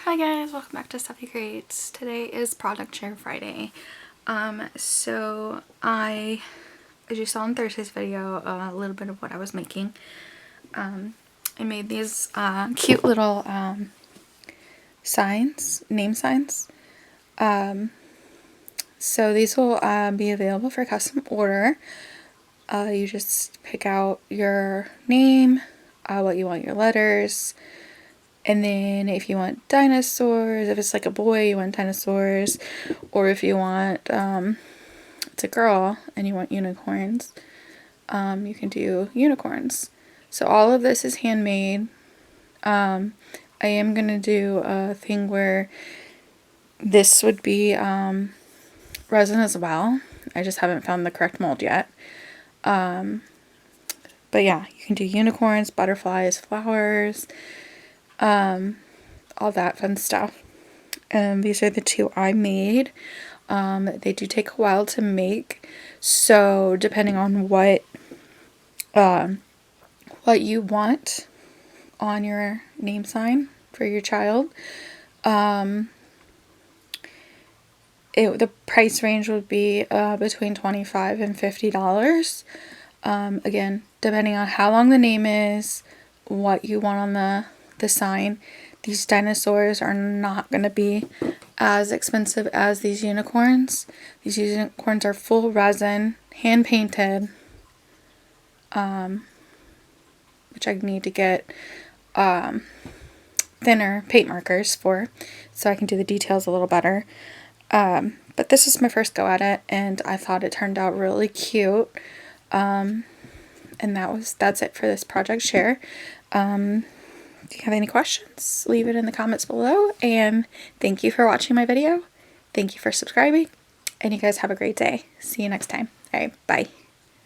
Hi guys, welcome back to Stephie Creates. Today is Product Share Friday. So as you saw in Thursday's video, a little bit of what I was making. I made these cute little signs, name signs. So these will be available for custom order. You just pick out your name, what you want your letters, and then if you want dinosaurs, if it's like a boy, you want dinosaurs, or if you want, it's a girl and you want unicorns, you can do unicorns. So all of this is handmade. I am going to do a thing where this would be resin as well. I just haven't found the correct mold yet. But yeah, you can do unicorns, butterflies, flowers, all that fun stuff. And these are the two I made. They do take a while to make, so depending on what you want on your name sign for your child, the price range would be between $25 and $50. Again, depending on how long the name is, what you want on the sign. These dinosaurs are not going to be as expensive as these unicorns. These unicorns are full resin, hand painted, which I need to get thinner paint markers for, so I can do the details a little better. But this is my first go at it, and I thought it turned out really cute. And that's it for this project share. If you have any questions, leave it in the comments below, and thank you for watching my video. Thank you for subscribing, and you guys have a great day. See you next time. All right, bye.